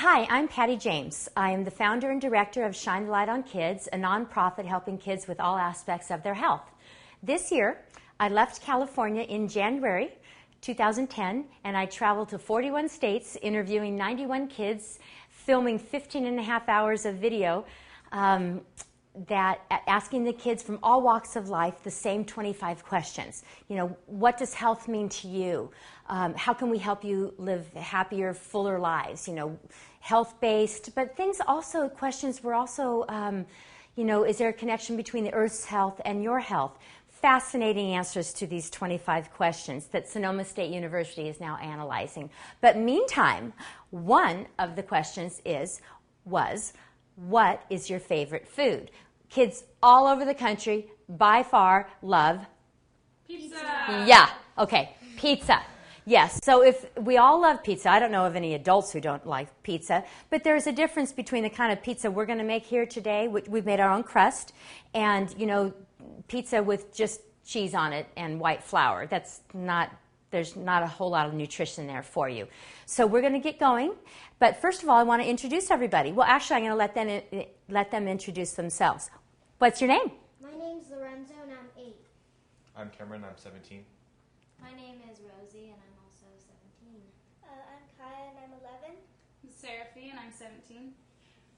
Hi, I'm Patty James. I am the founder and director of Shine the Light on Kids, a nonprofit helping kids with all aspects of their health. This year, I left California in January 2010, and I traveled to 41 states, interviewing 91 kids, filming 15 and a half hours of video, asking the kids from all walks of life the same 25 questions. You know, what does health mean to you? How can we help you live happier, fuller lives? You know, health-based, but questions were also, is there a connection between the Earth's health and your health? Fascinating answers to these 25 questions that Sonoma State University is now analyzing. But meantime, one of the questions was, what is your favorite food? Kids all over the country, by far, love pizza. Yeah, okay, pizza. Yes, so if we all love pizza, I don't know of any adults who don't like pizza, but there's a difference between the kind of pizza we're going to make here today, which we've made our own crust, and, pizza with just cheese on it and white flour. There's not a whole lot of nutrition there for you. So we're going to get going, but first of all, I want to introduce everybody. Well, actually, I'm going to let them introduce themselves. What's your name? My name's Lorenzo, and I'm 8. I'm Cameron, I'm 17. My name is Rosie, and I'm also 17. I'm Kaya, and I'm 11. I'm Seraphine, and I'm 17.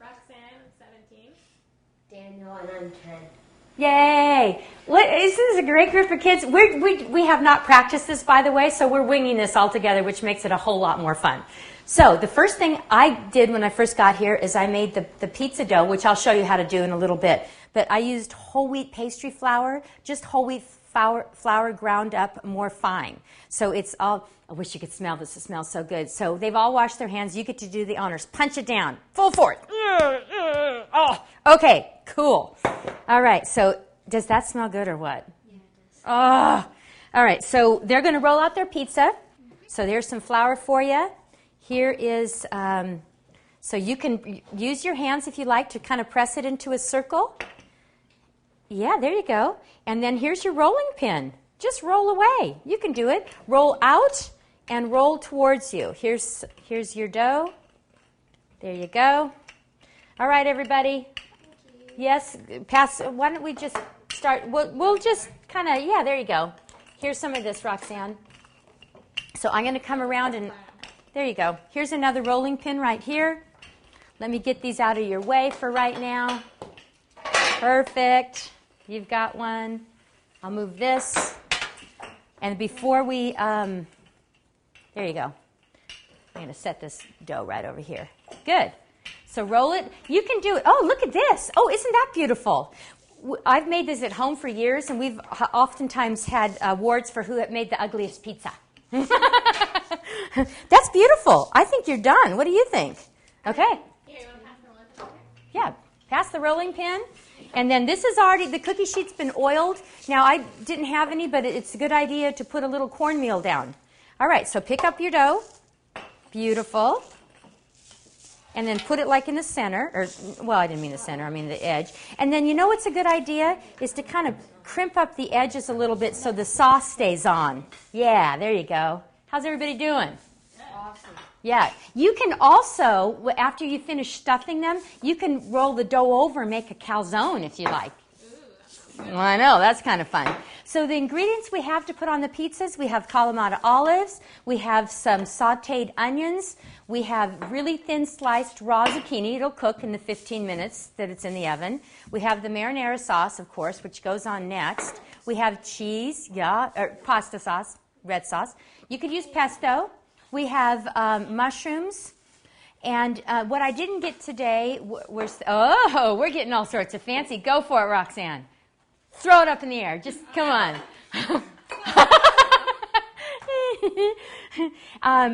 Roxanne, I'm 17. Daniel, and I'm 10. Yay! This is a great group of kids. We have not practiced this, by the way, so we're winging this all together, which makes it a whole lot more fun. So the first thing I did when I first got here is I made the pizza dough, which I'll show you how to do in a little bit. But I used whole wheat pastry flour, just whole wheat flour ground up more fine. So it's all, I wish you could smell this. It smells so good. So they've all washed their hands. You get to do the honors. Punch it down. Full force. Oh, okay, cool. All right, so does that smell good or what? Yeah, it does. Oh, all right, so they're going to roll out their pizza. So there's some flour for you. Here is, so you can use your hands if you like to kind of press it into a circle. Yeah, there you go. And then here's your rolling pin. Just roll away. You can do it. Roll out and roll towards you. Here's your dough. There you go. All right, everybody. Yes, why don't we just start? We'll just kind of, yeah, there you go. Here's some of this, Roxanne. So I'm going to come around and, there you go. Here's another rolling pin right here. Let me get these out of your way for right now. Perfect. You've got one. I'll move this. And before we, there you go. I'm going to set this dough right over here. Good. So roll it. You can do it. Oh, look at this. Oh, isn't that beautiful? I've made this at home for years, and we've oftentimes had awards for who made the ugliest pizza. That's beautiful. I think you're done. What do you think? Okay. Here, you want to pass the rolling pin? Yeah, pass the rolling pin. And then this is already, the cookie sheet's been oiled. Now, I didn't have any, but it's a good idea to put a little cornmeal down. All right, so pick up your dough. Beautiful. And then put it like in the center, I didn't mean the center, I mean the edge. And then you know what's a good idea is to kind of crimp up the edges a little bit so the sauce stays on. Yeah, there you go. How's everybody doing? Awesome. Yeah. You can also, after you finish stuffing them, you can roll the dough over and make a calzone if you like. Well, I know, that's kind of fun. So the ingredients we have to put on the pizzas, we have Kalamata olives, we have some sautéed onions, we have really thin sliced raw zucchini. It'll cook in the 15 minutes that it's in the oven. We have the marinara sauce, of course, which goes on next. We have cheese, or pasta sauce, red sauce. You could use pesto. We have mushrooms. And what I didn't get today we're getting all sorts of fancy. Go for it, Roxanne. Throw it up in the air. Just come on.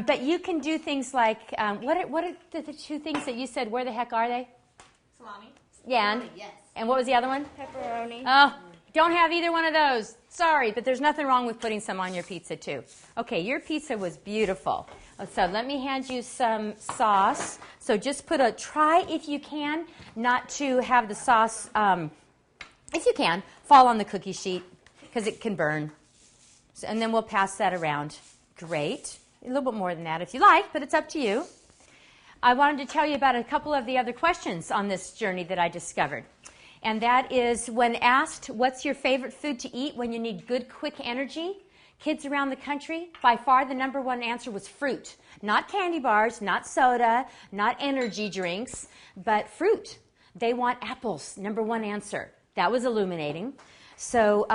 But you can do things like, what are the two things that you said? Where the heck are they? Salami. Yeah, Yes. and what was the other one? Pepperoni. Oh, don't have either one of those. Sorry, but there's nothing wrong with putting some on your pizza, too. Okay, your pizza was beautiful. So let me hand you some sauce. So just try, if you can, not to have the sauce, if you can, fall on the cookie sheet, because it can burn. So, and then we'll pass that around. Great. A little bit more than that if you like, but it's up to you. I wanted to tell you about a couple of the other questions on this journey that I discovered. And that is, when asked, what's your favorite food to eat when you need good, quick energy? Kids around the country, by far the number one answer was fruit. Not candy bars, not soda, not energy drinks, but fruit. They want apples, number one answer. That was illuminating. So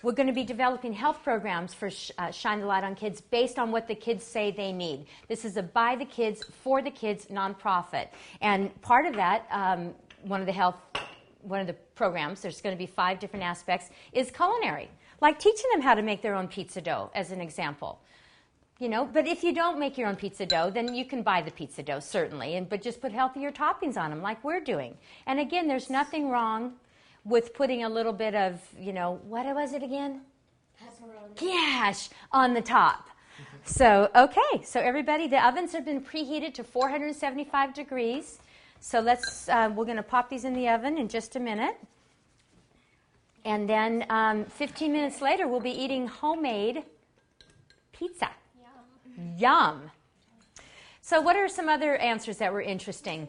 we're going to be developing health programs for Shine the Light on Kids based on what the kids say they need. This is a by the kids, for the kids nonprofit. And part of that, one of the programs, there's going to be 5 different aspects, is culinary. Like teaching them how to make their own pizza dough, as an example. You know, but if you don't make your own pizza dough, then you can buy the pizza dough, certainly, but just put healthier toppings on them, like we're doing. And again, there's nothing wrong with putting a little bit of, you know, what was it again? Pepperoni. Gosh, on the top. So, okay, so everybody, the ovens have been preheated to 475 degrees. So we're going to pop these in the oven in just a minute. And then 15 minutes later, we'll be eating homemade pizza. Yum. So what are some other answers that were interesting?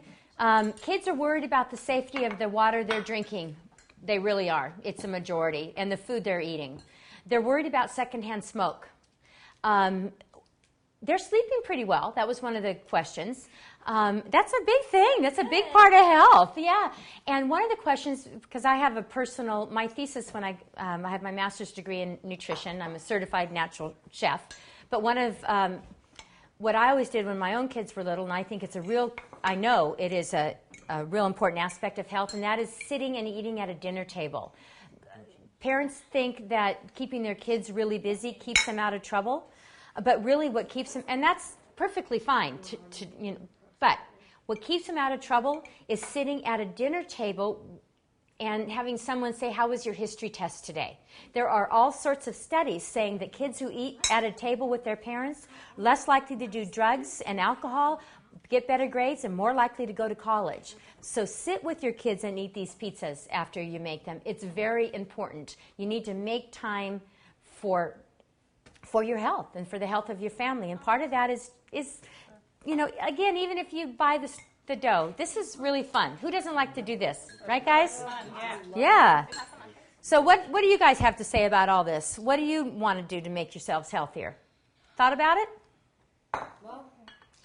Kids are worried about the safety of the water they're drinking. They really are. It's a majority. And the food they're eating. They're worried about secondhand smoke. They're sleeping pretty well. That was one of the questions. That's a big thing. That's a big part of health. Yeah. And one of the questions, because I have my thesis when I have my master's degree in nutrition. I'm a certified natural chef. But one of what I always did when my own kids were little, and I know it is a real important aspect of health, and that is sitting and eating at a dinner table. Parents think that keeping their kids really busy keeps them out of trouble, but really what keeps them, and that's perfectly fine, but what keeps them out of trouble is sitting at a dinner table and having someone say, how was your history test today? There are all sorts of studies saying that kids who eat at a table with their parents are less likely to do drugs and alcohol, get better grades, and more likely to go to college. So sit with your kids and eat these pizzas after you make them. It's very important. You need to make time for your health and for the health of your family. And part of that is again, even if you buy the dough, this is really fun. Who doesn't like to do this? Right, guys? Yeah. So what do you guys have to say about all this? What do you want to do to make yourselves healthier? Thought about it? Well,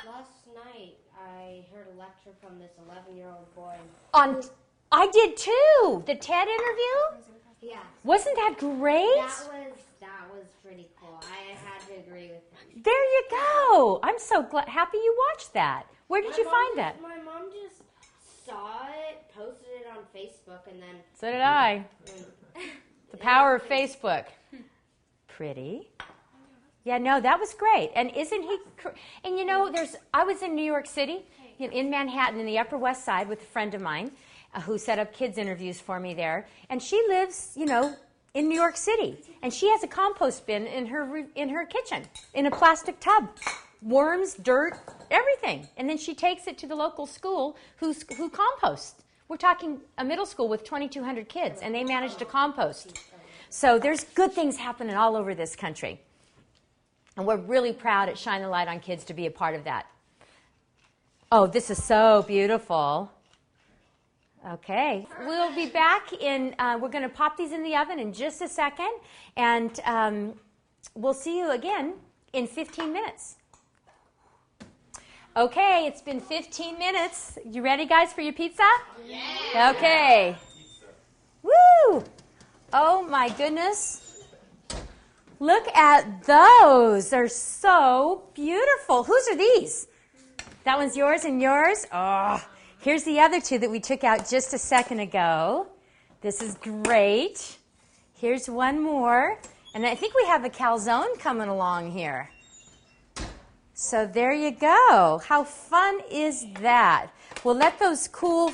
last night I heard a lecture from this 11-year-old boy. I did too. The TED interview? Yeah. Wasn't that great? That was pretty cool. I had to agree with him. There you go. I'm so happy you watched that. Where did you find that? My mom just saw it, posted it on Facebook, and then... So did I. The power of Facebook. Pretty. Yeah, no, that was great. And isn't he... And I was in New York City, in Manhattan, in the Upper West Side with a friend of mine who set up kids interviews for me there. And she lives, in New York City. And she has a compost bin in her kitchen, in a plastic tub. Worms, dirt, everything. And then she takes it to the local school who composts. We're talking a middle school with 2,200 kids, and they manage to compost. So there's good things happening all over this country. And we're really proud at Shine the Light on Kids to be a part of that. Oh, this is so beautiful. Okay. We'll be back we're going to pop these in the oven in just a second, and we'll see you again in 15 minutes. Okay, it's been 15 minutes. You ready, guys, for your pizza? Yeah. Okay. Woo! Oh, my goodness. Look at those. They're so beautiful. Whose are these? That one's yours and yours? Oh, here's the other two that we took out just a second ago. This is great. Here's one more. And I think we have a calzone coming along here. So there you go. How fun is that? We'll let those cool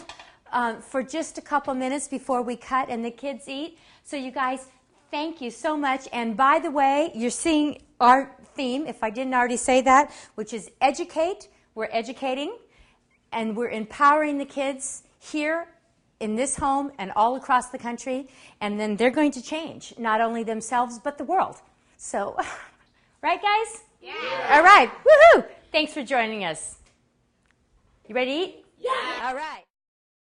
for just a couple minutes before we cut and the kids eat. So you guys, thank you so much. And by the way, you're seeing our theme, if I didn't already say that, which is educate. We're educating, and we're empowering the kids here in this home and all across the country. And then they're going to change, not only themselves, but the world. So, right, guys? Yeah. All right. Woohoo! Thanks for joining us. You ready to eat? Yeah. All right.